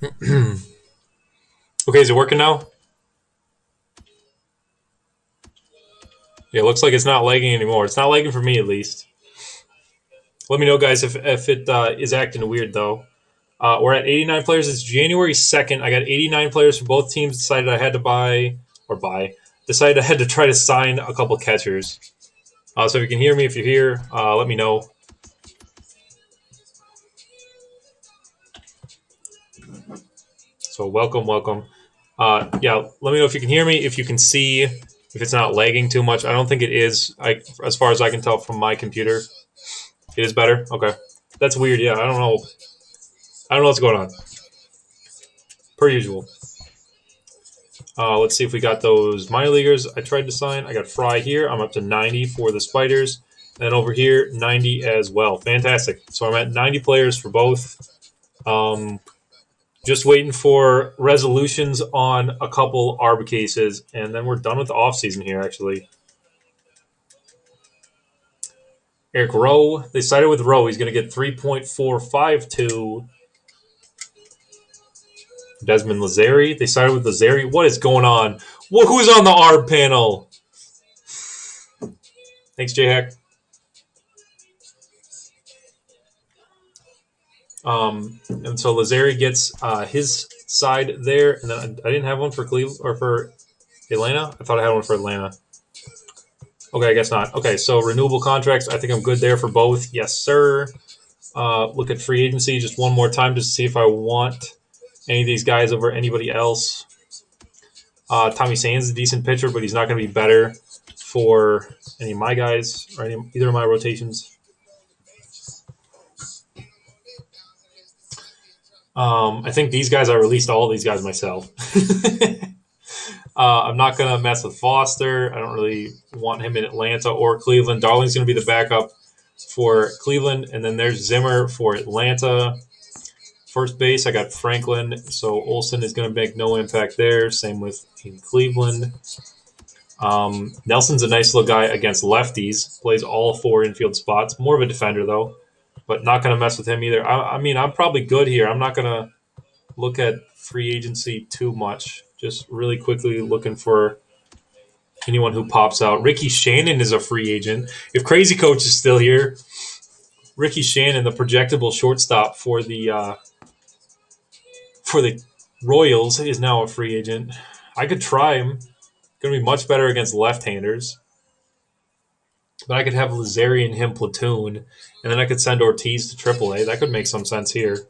Okay, is it working now? Yeah, it looks like it's not lagging anymore. It's not lagging for me, at least. Let me know, guys, if it is acting weird, though. We're at 89 players. It's January 2nd. I got 89 players for both teams. Decided I had to decided I had to try to sign a couple catchers. So if you can hear me, if you're here, let me know. So welcome, welcome. Yeah, let me know if you can hear me, if you can see, if it's not lagging too much. I don't think it is. As far as I can tell from my computer, it is better. Okay, that's weird. Yeah, I don't know. I don't know what's going on. Per usual. Let's see if we got those minor leaguers I tried to sign. I got Fry here. I'm up to 90 for the Spiders. And over here, 90 as well. Fantastic. So I'm at 90 players for both. Just waiting for resolutions on a couple ARB cases, and then we're done with the offseason here, actually. Eric Rowe. They sided with Rowe. He's going to get 3.452. Desmond Lazari. They sided with Lazari. What is going on? Who's on the ARB panel? Thanks, J-Hack. And so Lazari gets his side there, and then I didn't have one for Cleveland or for Atlanta. I thought I had one for Atlanta. Okay, I guess not. Okay, so renewable contracts. I think I'm good there for both. Yes, sir. Look at free agency just one more time just to see if I want any of these guys over anybody else. Tommy Sands is a decent pitcher, but he's not going to be better for any of my guys or either of my rotations. I think these guys, I released all these guys myself. I'm not going to mess with Foster. I don't really want him in Atlanta or Cleveland. Darling's going to be the backup for Cleveland. And then there's Zimmer for Atlanta. First base, I got Franklin. So Olsen is going to make no impact there. Same with in Cleveland. Nelson's a nice little guy against lefties. Plays all four infield spots. More of a defender, though. But not going to mess with him either. I mean, I'm probably good here. I'm not going to look at free agency too much. Just really quickly looking for anyone who pops out. Ricky Shannon is a free agent. If Crazy Coach is still here, Ricky Shannon, the projectable shortstop for the Royals, is now a free agent. I could try him. Going to be much better against left-handers. But I could have Lazari and him platoon, and then I could send Ortiz to AAA. That could make some sense here.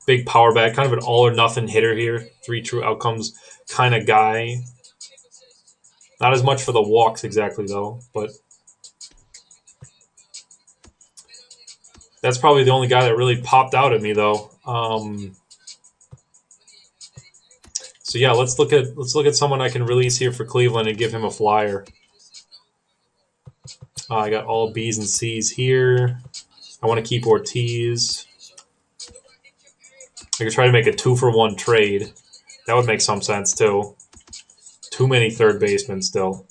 Big power bat, kind of an all-or-nothing hitter here. 3 true outcomes kind of guy. Not as much for the walks exactly, though, but that's probably the only guy that really popped out at me, though. So yeah, let's look at someone I can release here for Cleveland and give him a flyer. I got all B's and C's here. I want to keep Ortiz. I could try to make a 2-for-1 trade. That would make some sense, too. Too many third basemen still.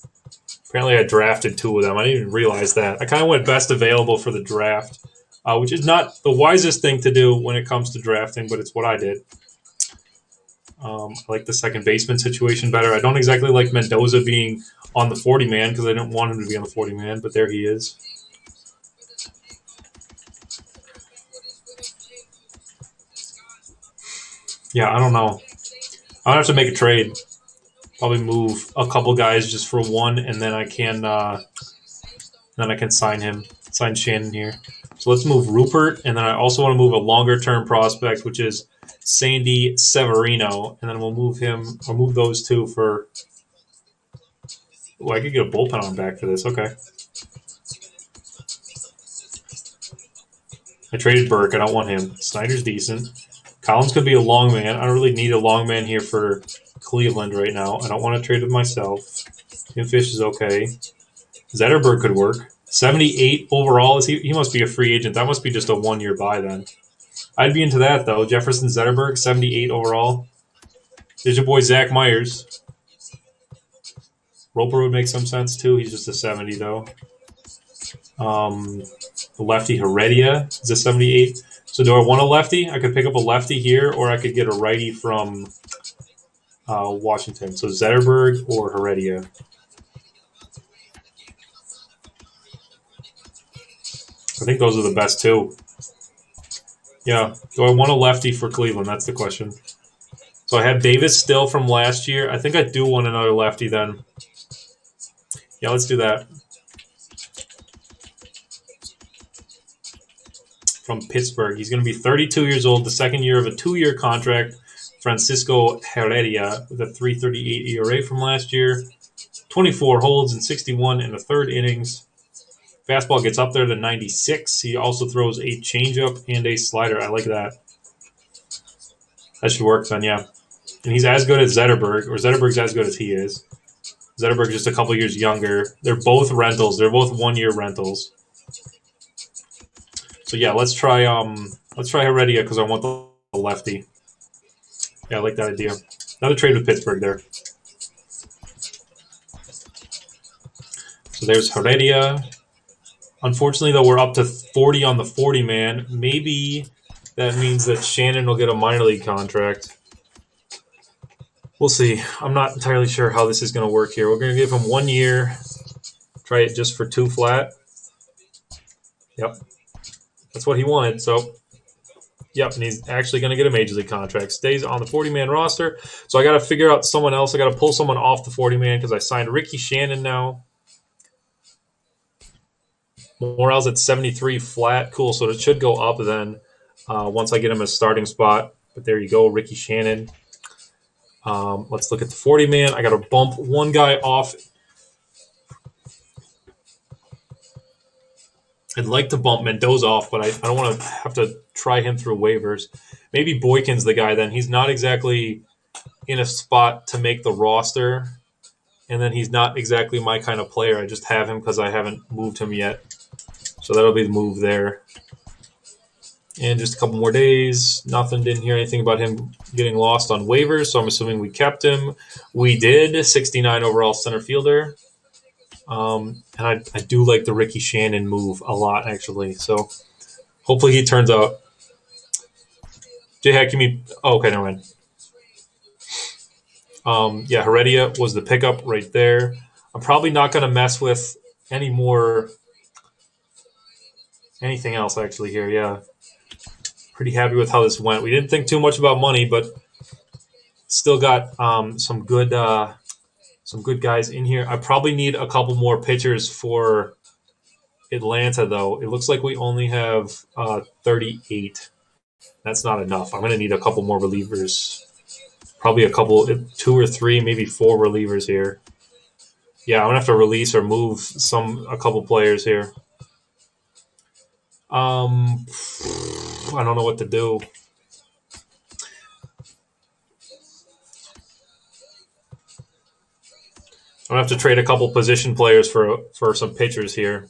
Apparently I drafted 2 of them. I didn't even realize that. I kind of went best available for the draft, which is not the wisest thing to do when it comes to drafting, but it's what I did. I like the second baseman situation better. I don't exactly like Mendoza being on the 40-man because I didn't want him to be on the 40-man, but there he is. Yeah, I don't know. I'll have to make a trade. Probably move a couple guys just for one, and then I can sign Shannon here. So let's move Rupert, and then I also want to move a longer-term prospect, which is Sandy Severino, and then we'll move him. I'll move those 2 for. Oh, I could get a bullpen on back for this. Okay. I traded Burke. I don't want him. Snyder's decent. Collins could be a long man. I don't really need a long man here for Cleveland right now. I don't want to trade with myself. Tim Fish is okay. Zetterberg could work. 78 overall. He must be a free agent. That must be just a 1-year buy then. I'd be into that, though. Jefferson Zetterberg, 78 overall. There's your boy Zach Myers. Roper would make some sense, too. He's just a 70, though. The lefty Herrera is a 78. So So do I want a lefty? I could pick up a lefty here, or I could get a righty from Washington. So Zetterberg or Herrera. I think those are the best two. Yeah. Do I want a lefty for Cleveland? That's the question. So I have Davis still from last year. I think I do want another lefty then. Yeah, let's do that. From Pittsburgh. He's going to be 32 years old, the second year of a 2-year contract. Francisco Herrera with a 3.38 ERA from last year. 24 holds and 61 in the third innings. Fastball gets up there to 96. He also throws a changeup and a slider. I like that. That should work then, yeah. And he's as good as Zetterberg, or Zetterberg's as good as he is. Zetterberg's just a couple years younger. They're both rentals. They're both 1-year rentals. So yeah, let's try Heredia because I want the lefty. Yeah, I like that idea. Another trade with Pittsburgh there. So there's Heredia. Unfortunately, though, we're up to 40 on the 40-man. Maybe that means that Shannon will get a minor league contract. We'll see. I'm not entirely sure how this is going to work here. We're going to give him 1 year. Try it just for 2 flat. Yep. That's what he wanted. So, yep, and he's actually going to get a major league contract. Stays on the 40-man roster. So I got to figure out someone else. I got to pull someone off the 40-man because I signed Ricky Shannon now. Morales at 73 flat. Cool. So it should go up then once I get him a starting spot. But there you go, Ricky Shannon. Let's look at the 40-man. I got to bump one guy off. I'd like to bump Mendoza off, but I don't want to have to try him through waivers. Maybe Boykin's the guy then. He's not exactly in a spot to make the roster, and then he's not exactly my kind of player. I just have him because I haven't moved him yet. So that'll be the move there. And just a couple more days. Nothing. Didn't hear anything about him getting lost on waivers, so I'm assuming we kept him. We did. 69 overall center fielder. And I do like the Ricky Shannon move a lot, actually. So hopefully he turns out. J-Hack, give me. Oh, okay, never mind. Yeah, Heredia was the pickup right there. I'm probably not going to mess with any more. Anything else, actually, here, yeah. Pretty happy with how this went. We didn't think too much about money, but still got some good guys in here. I probably need a couple more pitchers for Atlanta, though. It looks like we only have 38. That's not enough. I'm going to need a couple more relievers. Probably a couple, 2 or 3, maybe 4 relievers here. Yeah, I'm going to have to release or move a couple players here. I don't know what to do. I'm going to have to trade a couple position players for some pitchers here.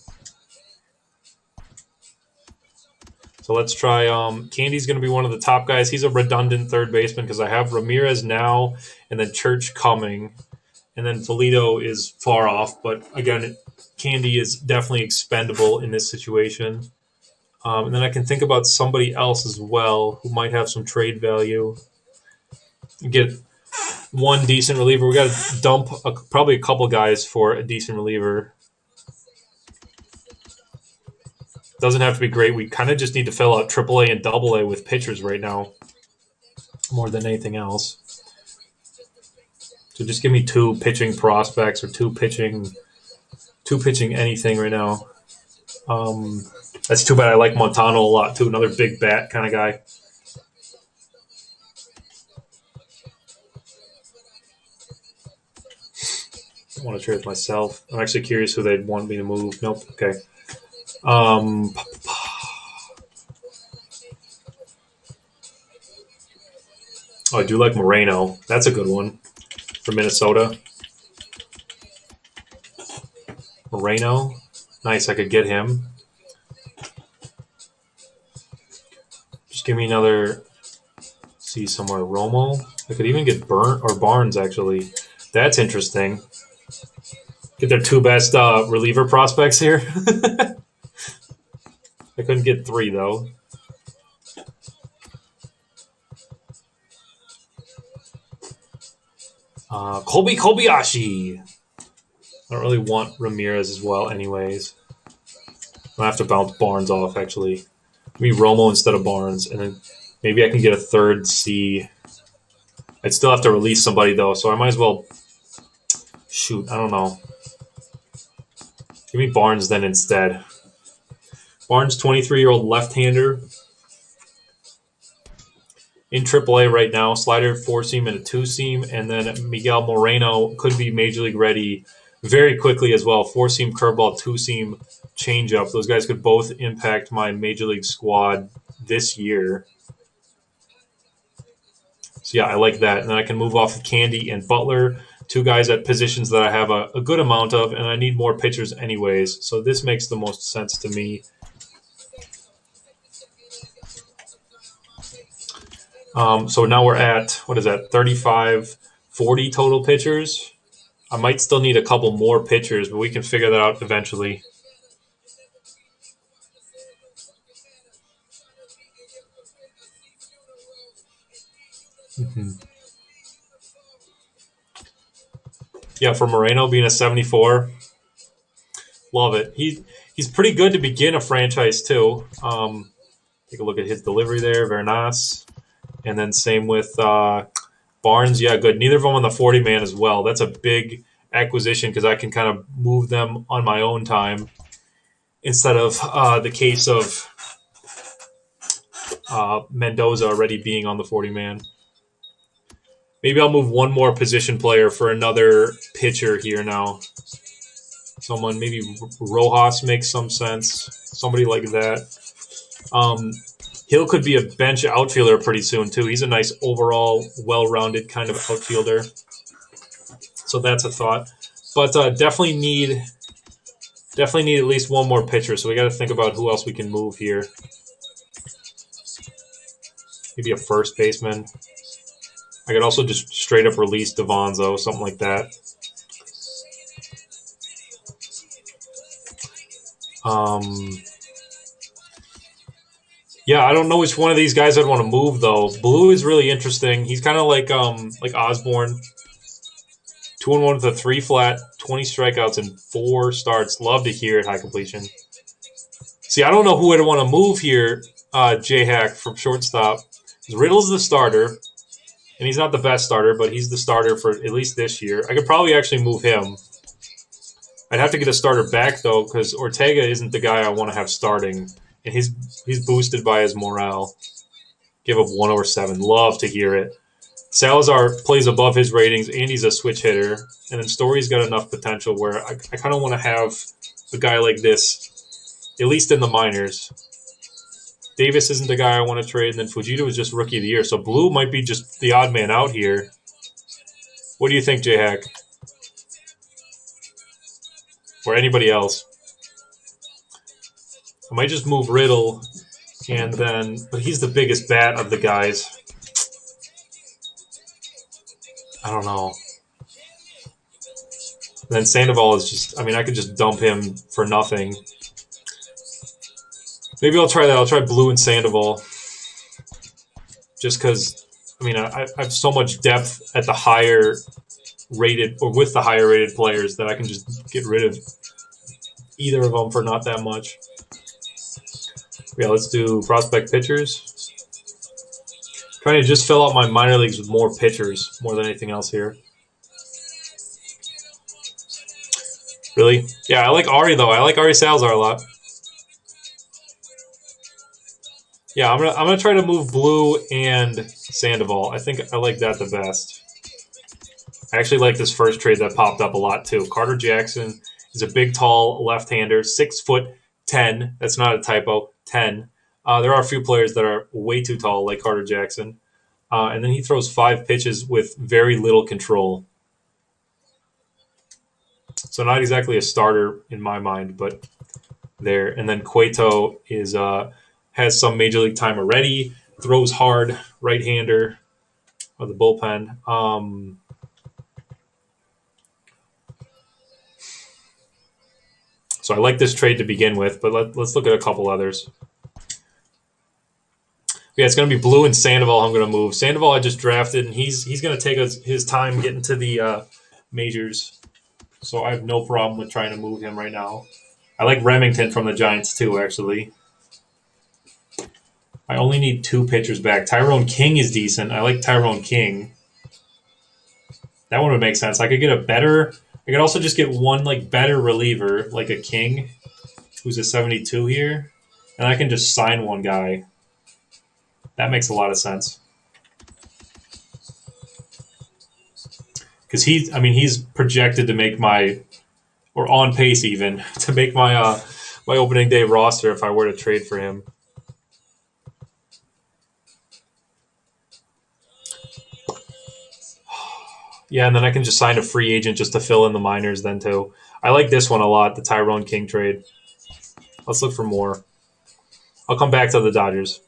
So let's try. Candy's going to be one of the top guys. He's a redundant third baseman because I have Ramirez now and then Church coming. And then Toledo is far off. But again, Candy is definitely expendable in this situation. And then I can think about somebody else as well who might have some trade value. Get one decent reliever. We got to dump probably a couple guys for a decent reliever. Doesn't have to be great. We kind of just need to fill out AAA and AA with pitchers right now, more than anything else. So just give me 2 pitching prospects or 2 pitching anything right now. That's too bad. I like Montano a lot too. Another big bat kind of guy. I want to trade with myself. I'm actually curious who they'd want me to move. Nope. Okay. Oh, I do like Moreno. That's a good one for Minnesota. Moreno. Nice. I could get him. Just give me another. See somewhere Romo. I could even get Barnes actually. That's interesting. Get their 2 best reliever prospects here. I couldn't get 3 though. Kobayashi. I don't really want Ramirez as well, anyways. I have to bounce Barnes off, actually. Maybe Romo instead of Barnes, and then maybe I can get a third C. I'd still have to release somebody, though, so I might as well... Shoot, I don't know. Give me Barnes then instead. Barnes, 23-year-old left-hander. In AAA right now. Slider, 4-seam, and a 2-seam. And then Miguel Moreno could be Major League ready very quickly as well. 4-seam curveball, 2-seam changeup. Those guys could both impact my Major League squad this year. So, yeah, I like that. And then I can move off of Candy and Butler, two guys at positions that I have a good amount of, and I need more pitchers anyways. So this makes the most sense to me. So now we're at, 35, 40 total pitchers. I might still need a couple more pitchers, but we can figure that out eventually. Mm-hmm. Yeah, for Moreno being a 74, love it. He's pretty good to begin a franchise too. Take a look at his delivery there, very nice. And then same with Barnes, yeah, good. Neither of them on the 40-man as well. That's a big acquisition because I can kind of move them on my own time instead of the case of Mendoza already being on the 40-man. Maybe I'll move one more position player for another pitcher here now. Someone, maybe Rojas makes some sense. Somebody like that. Hill could be a bench outfielder pretty soon, too. He's a nice overall, well-rounded kind of outfielder. So that's a thought. But definitely need at least one more pitcher. So we got to think about who else we can move here. Maybe a first baseman. I could also just straight up release Devonzo, something like that. Yeah, I don't know which one of these guys I'd want to move though. Blue is really interesting. He's kind of like Osborne. 2-1 with a 3 flat, 20 strikeouts and 4 starts. Love to hear it, high completion. See, I don't know who I'd want to move here, J-Hack from shortstop. Riddle's the starter, and he's not the best starter, but he's the starter for at least this year. I could probably actually move him. I'd have to get a starter back, though, because Ortega isn't the guy I want to have starting, and he's boosted by his morale. Give up 1/7. Love to hear it. Salazar plays above his ratings, and he's a switch hitter. And then Story's got enough potential where I kind of want to have a guy like this, at least in the minors. Davis isn't the guy I want to trade, and then Fujita was just Rookie of the Year. So Blue might be just the odd man out here. What do you think, J-Hack? Or anybody else? I might just move Riddle, and then, but he's the biggest bat of the guys. I don't know. And then Sandoval is just, I could just dump him for nothing. Maybe I'll try that. I'll try Blue and Sandoval. Just because, I have so much depth at the higher rated, or with the higher rated players, that I can just get rid of either of them for not that much. Yeah, let's do prospect pitchers. Trying to just fill out my minor leagues with more pitchers, more than anything else here. Really? Yeah, I like Ari, though. I like Ari Salazar a lot. Yeah, I'm gonna try to move Blue and Sandoval. I think I like that the best. I actually like this first trade that popped up a lot too. Carter Jackson is a big, tall left-hander, 6'10". That's not a typo. 10. There are a few players that are way too tall, like Carter Jackson, and then he throws 5 pitches with very little control. So not exactly a starter in my mind, but there. And then Cueto is has some major league time already. Throws hard, right-hander of the bullpen. So I like this trade to begin with, but let's look at a couple others. Yeah, it's going to be Blue and Sandoval I'm going to move. Sandoval I just drafted, and he's going to take his time getting to the majors. So I have no problem with trying to move him right now. I like Remington from the Giants too, actually. I only need 2 pitchers back. Tyrone King is decent. I like Tyrone King. That one would make sense. I could get a better. I could also just get one like better reliever, like a King, who's a 72 here, and I can just sign one guy. That makes a lot of sense. Because he's projected to make or on pace even to make my opening day roster if I were to trade for him. Yeah, and then I can just sign a free agent just to fill in the minors then too. I like this one a lot, the Tyrone King trade. Let's look for more. I'll come back to the Dodgers.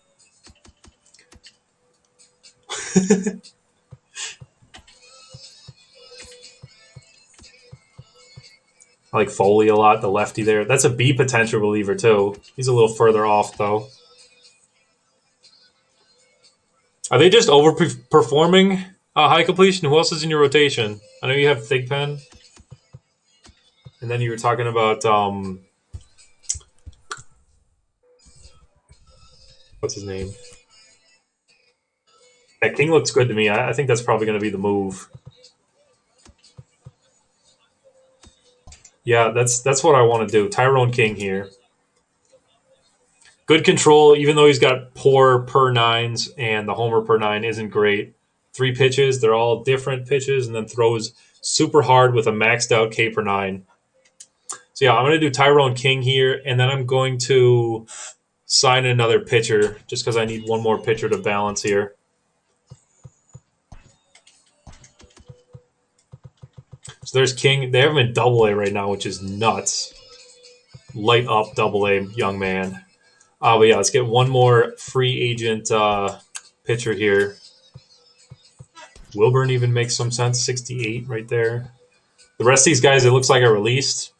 I like Foley a lot, the lefty there. That's a B potential reliever too. He's a little further off though. Are they just overperforming high completion? Who else is in your rotation? I know you have Thigpen. And then you were talking about what's his name? That King looks good to me. I think that's probably going to be the move. Yeah, that's what I want to do. Tyrone King here. Good control, even though he's got poor per nines and the homer per nine isn't great. 3 pitches, they're all different pitches, and then throws super hard with a maxed out K per 9. So yeah, I'm going to do Tyrone King here, and then I'm going to sign another pitcher just because I need one more pitcher to balance here. So there's King. They have him in Double-A right now, which is nuts. Light up Double-A, young man. But yeah, let's get one more free agent pitcher here. Wilburn even makes some sense. 68 right there. The rest of these guys, it looks like I released,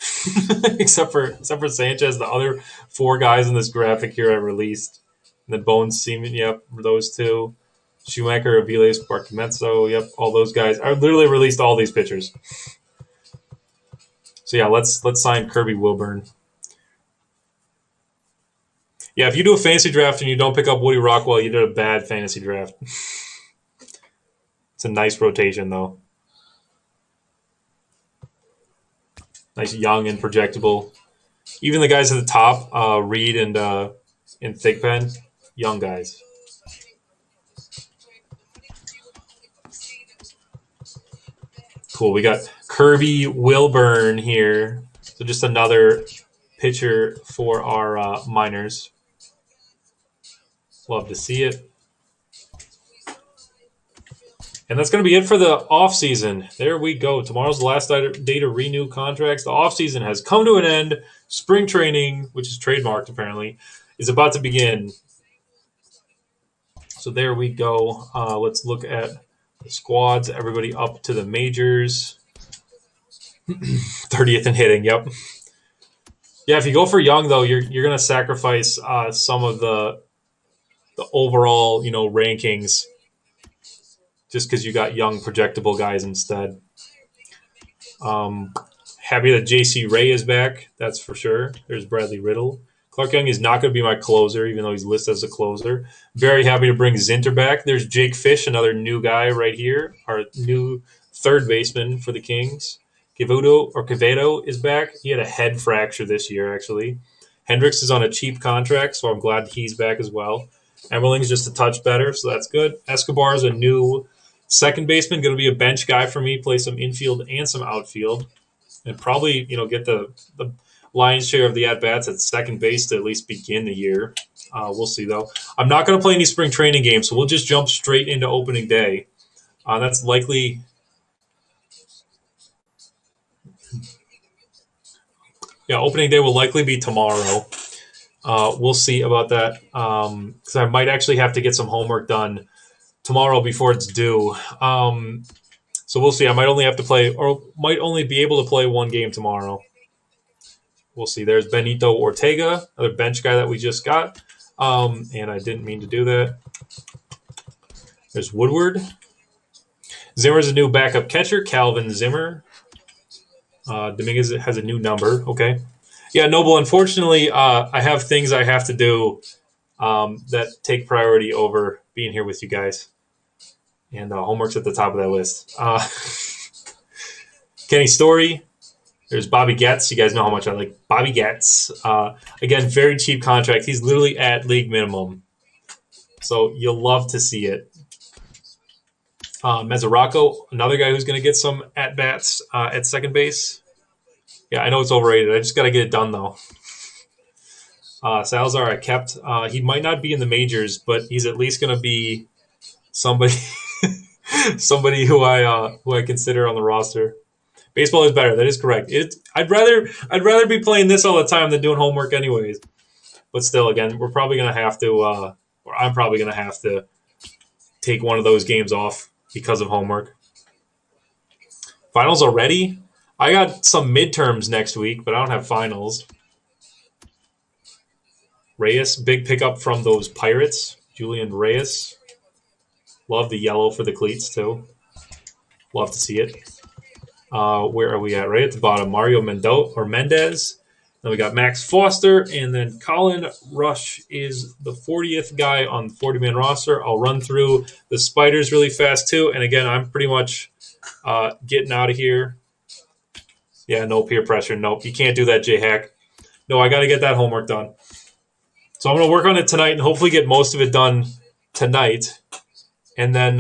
except for Sanchez. The other 4 guys in this graphic here I released. And then Bones Seaman, yep, those 2. Schumacher, Aviles, Bartimenso, yep, all those guys. I literally released all these pitchers. So yeah, let's sign Kirby Wilburn. Yeah, if you do a fantasy draft and you don't pick up Woody Rockwell, you did a bad fantasy draft. It's a nice rotation, though. Nice, young, and projectable. Even the guys at the top, Reed and Thigpen, young guys. Cool. We got Kirby Wilburn here. So just another pitcher for our minors. Love to see it. And that's going to be it for the offseason. There we go. Tomorrow's the last day to renew contracts. The offseason has come to an end. Spring training, which is trademarked apparently, is about to begin. So there we go. Let's look at the squads. Everybody up to the majors. 30th in hitting, yep. Yeah, if you go for young, though, you're going to sacrifice some of the overall, rankings just because you got young, projectable guys instead. Happy that J.C. Ray is back, that's for sure. There's Bradley Riddle. Clark Young is not going to be my closer, even though he's listed as a closer. Very happy to bring Zinter back. There's Jake Fish, another new guy right here, our new third baseman for the Kings. Quevedo is back. He had a head fracture this year, actually. Hendricks is on a cheap contract, so I'm glad he's back as well. Emerling's just a touch better, so that's good. Escobar is a new second baseman, going to be a bench guy for me, play some infield and some outfield, and probably get the lion's share of the at-bats at second base to at least begin the year. We'll see, though. I'm not going to play any spring training games, so we'll just jump straight into opening day. That's likely... Yeah, opening day will likely be tomorrow. We'll see about that because I might actually have to get some homework done tomorrow before it's due. So we'll see. I might only have to play, or might only be able to play one game tomorrow. We'll see. There's Benito Ortega, another bench guy that we just got. And I didn't mean to do that. There's Woodward. Zimmer's a new backup catcher. Calvin Zimmer. Dominguez has a new number. Okay. Yeah, Noble, unfortunately, I have things I have to do that take priority over being here with you guys. And homework's at the top of that list. Kenny Story. There's Bobby Getz. You guys know how much I like Bobby Getz. Again, very cheap contract. He's literally at league minimum. So you'll love to see it. Mesoraco, another guy who's going to get some at-bats at second base. Yeah, I know it's overrated. I just got to get it done, though. Salazar, I kept. He might not be in the majors, but he's at least going to be somebody somebody who I consider on the roster. Baseball is better. That is correct. I'd rather be playing this all the time than doing homework anyways. But still, again, we're probably going to have to, or I'm probably going to have to take one of those games off because of homework. Finals already? I got some midterms next week, but I don't have finals. Reyes, big pickup from those Pirates. Julian Reyes. Love the yellow for the cleats, too. Love to see it. Where are we at? Right at the bottom. Mario Mendez. Then we got Max Foster, and then Colin Rush is the 40th guy on the 40-man roster. I'll run through the Spiders really fast, too. And again, I'm pretty much getting out of here. Yeah, no peer pressure. Nope, you can't do that, J-Hack. No, I got to get that homework done. So I'm going to work on it tonight and hopefully get most of it done tonight. And then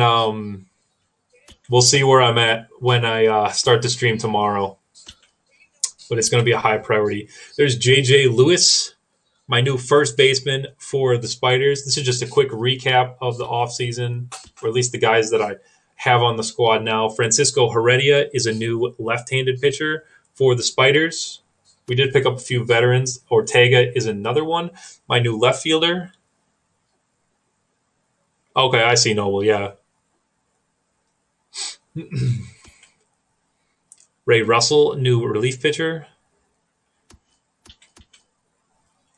we'll see where I'm at when I start to stream tomorrow. But it's going to be a high priority. There's J.J. Lewis, my new first baseman for the Spiders. This is just a quick recap of the offseason, or at least the guys that I have on the squad now. Francisco Herrera is a new left-handed pitcher for the Spiders. We did pick up a few veterans. Ortega is another one. My new left fielder. Okay, I see Noble, yeah. Ray Russell, new relief pitcher.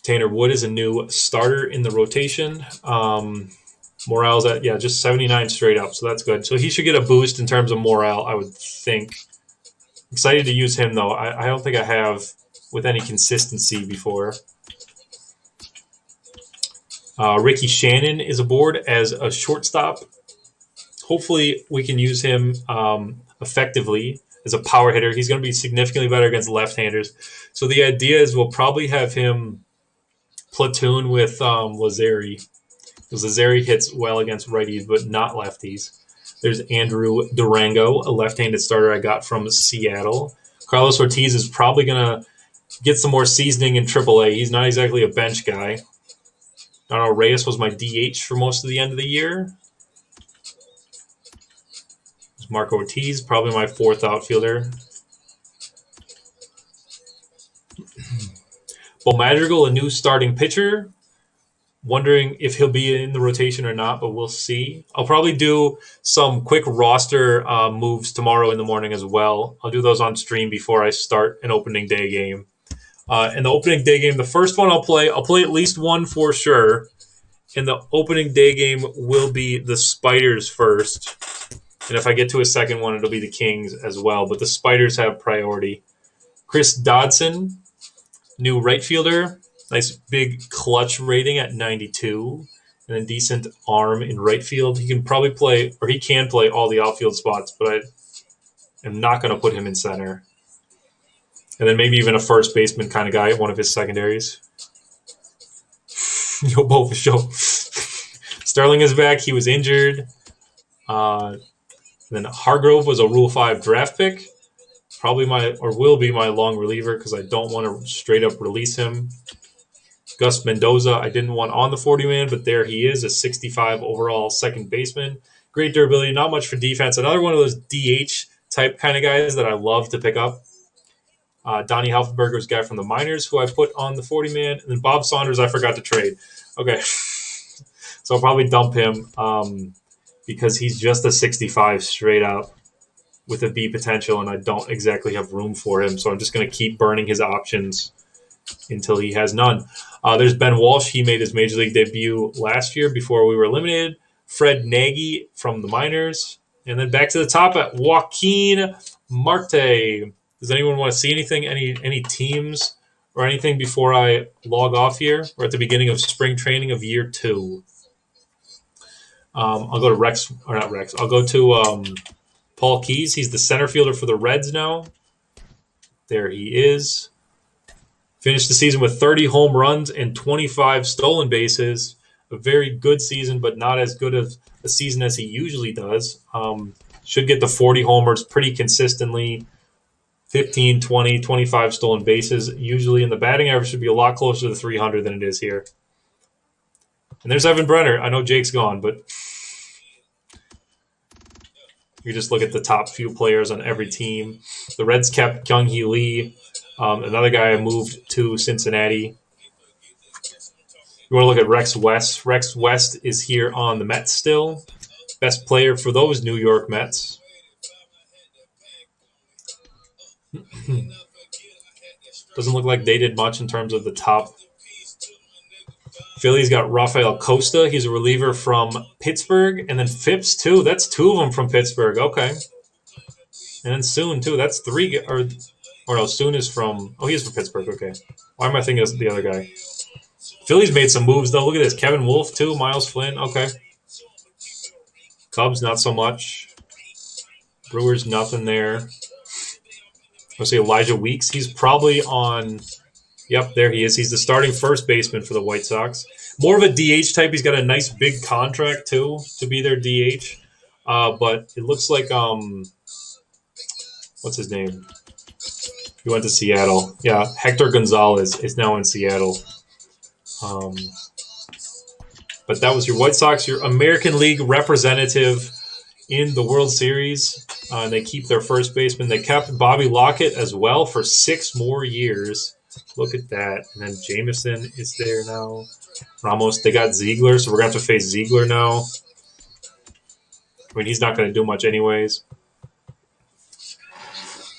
Tanner Wood is a new starter in the rotation. Morale's at, just 79 straight up, so that's good. So he should get a boost in terms of morale, I would think. Excited to use him, though. I don't think I have with any consistency before. Ricky Shannon is aboard as a shortstop. Hopefully we can use him effectively as a power hitter. He's going to be significantly better against left-handers. So the idea is we'll probably have him platoon with Lazeri. Because Lazeri hits well against righties, but not lefties. There's Andrew Durango, a left-handed starter I got from Seattle. Carlos Ortiz is probably going to get some more seasoning in AAA. He's not exactly a bench guy. I don't know, Reyes was my DH for most of the end of the year. Marco Ortiz, probably my fourth outfielder. Bo Madrigal, a new starting pitcher. Wondering if he'll be in the rotation or not, but we'll see. I'll probably do some quick roster moves tomorrow in the morning as well. I'll do those on stream before I start an opening day game. And the opening day game, the first one I'll play at least one for sure. And the opening day game will be the Spiders first. And if I get to a second one, it'll be the Kings as well. But the Spiders have priority. Chris Dodson, new right fielder. Nice big clutch rating at 92. And a decent arm in right field. He can probably play, or he can play all the outfield spots, but I am not going to put him in center. And then maybe even a first baseman kind of guy at one of his secondaries. Yo, Bo for sure. Sterling is back. He was injured. Then Hargrove was a Rule 5 draft pick. Probably will be my long reliever because I don't want to straight up release him. Gus Mendoza, I didn't want on the 40-man, but there he is, a 65 overall second baseman. Great durability, not much for defense. Another one of those DH type kind of guys that I love to pick up. Donnie Halfenberger's guy from the minors who I put on the 40-man. And then Bob Saunders, I forgot to trade. Okay. So I'll probably dump him because he's just a 65 straight up with a B potential, and I don't exactly have room for him. So I'm just going to keep burning his options until he has none. There's Ben Walsh. He made his major league debut last year before we were eliminated. Fred Nagy from the minors. And then back to the top at Joaquin Marte. Does anyone want to see anything, any teams or anything before I log off here? We're at the beginning of spring training of year 2. I'll go to Rex, or not Rex. I'll go to Paul Keyes. He's the center fielder for the Reds now. There he is. Finished the season with 30 home runs and 25 stolen bases. A very good season, but not as good of a season as he usually does. Should get the 40 homers pretty consistently. 15, 20, 25 stolen bases. Usually in the batting average should be a lot closer to 300 than it is here. And there's Evan Brenner. I know Jake's gone, but you just look at the top few players on every team. The Reds kept Kyung-hee Lee. Another guy moved to Cincinnati. You want to look at Rex West. Rex West is here on the Mets still. Best player for those New York Mets. Doesn't look like they did much in terms of the top. Philly's got Rafael Costa. He's a reliever from Pittsburgh. And then Phipps, too. That's 2 of them from Pittsburgh. Okay. And then Soon, too. That's 3. Or no, Soon is from... Oh, he is from Pittsburgh. Okay. Why am I thinking of the other guy? Philly's made some moves, though. Look at this. Kevin Wolf, too. Miles Flynn. Okay. Cubs, not so much. Brewers, nothing there. Let's see, Elijah Weeks. He's probably on... Yep, there he is. He's the starting first baseman for the White Sox. More of a DH type. He's got a nice big contract, too, to be their DH. But it looks like... what's his name? He went to Seattle. Yeah, Hector Gonzalez is now in Seattle. But that was your White Sox, your American League representative in the World Series. And they keep their first baseman. They kept Bobby Lockett as well for 6 more years. Look at that. And then Jameson is there now. Ramos, they got Ziegler, so we're going to have to face Ziegler now. I mean, he's not going to do much anyways.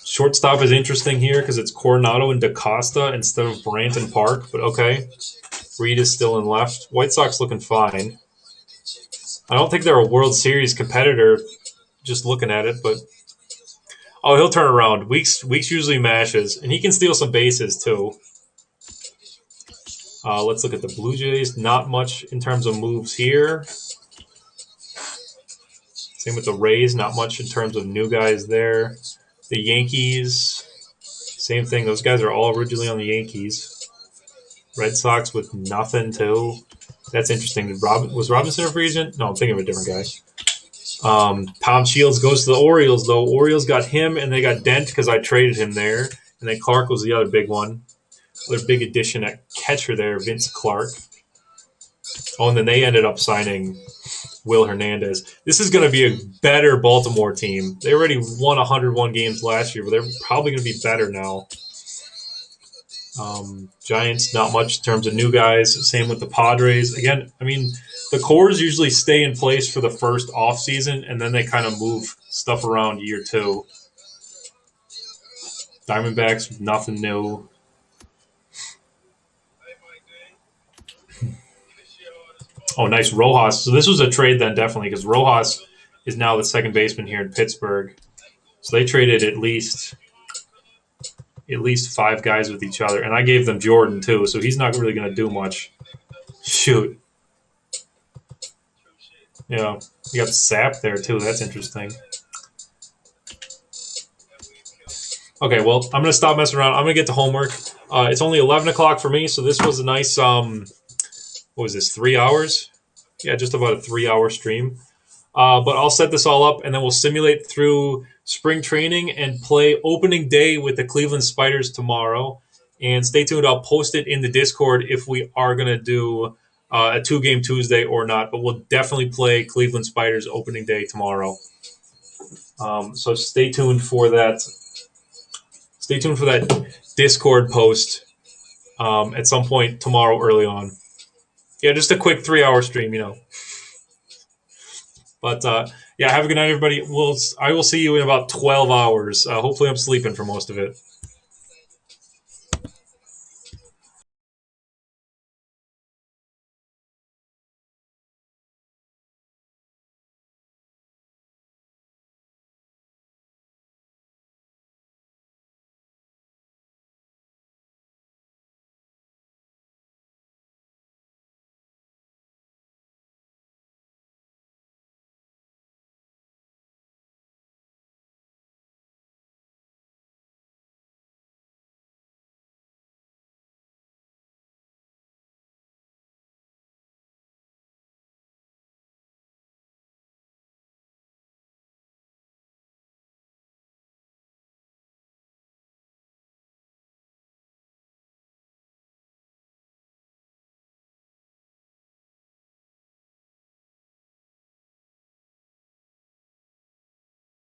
Shortstop is interesting here because it's Coronado and DaCosta instead of Brandt and Park, but okay. Reed is still in left. White Sox looking fine. I don't think they're a World Series competitor just looking at it, but... Oh, he'll turn around. Weeks usually mashes, and he can steal some bases too. Let's look at the Blue Jays. Not much in terms of moves here. Same with the Rays. Not much in terms of new guys there. The Yankees, same thing. Those guys are all originally on the Yankees. Red Sox with nothing too. That's interesting. Was Robinson a free agent? No, I'm thinking of a different guy. Tom Shields goes to the Orioles, though. Orioles got him, and they got Dent because I traded him there. And then Clark was the other big one. Other big addition at catcher there, Vince Clark. Oh, and then they ended up signing Will Hernandez. This is going to be a better Baltimore team. They already won 101 games last year, but they're probably going to be better now. Giants, not much in terms of new guys. Same with the Padres. Again, I mean, the cores usually stay in place for the first offseason, and then they kind of move stuff around year 2. Diamondbacks, nothing new. Oh, nice. Rojas. So this was a trade then, definitely, because Rojas is now the second baseman here in Pittsburgh. So they traded at least 5 guys with each other. And I gave them Jordan, too, so he's not really going to do much. Shoot. Yeah. You got Sap there, too. That's interesting. Okay, well, I'm going to stop messing around. I'm going to get to homework. It's only 11 o'clock for me, so this was a nice, what was this, 3 hours? Yeah, just about a 3-hour stream. But I'll set this all up, and then we'll simulate through spring training and play opening day with the Cleveland Spiders tomorrow. And stay tuned. I'll post it in the Discord if we are going to do a 2-game Tuesday or not. But we'll definitely play Cleveland Spiders opening day tomorrow. So stay tuned for that. Stay tuned for that Discord post at some point tomorrow early on. Yeah, just a quick 3-hour stream, you know. But, yeah, have a good night, everybody. I will see you in about 12 hours. Hopefully I'm sleeping for most of it.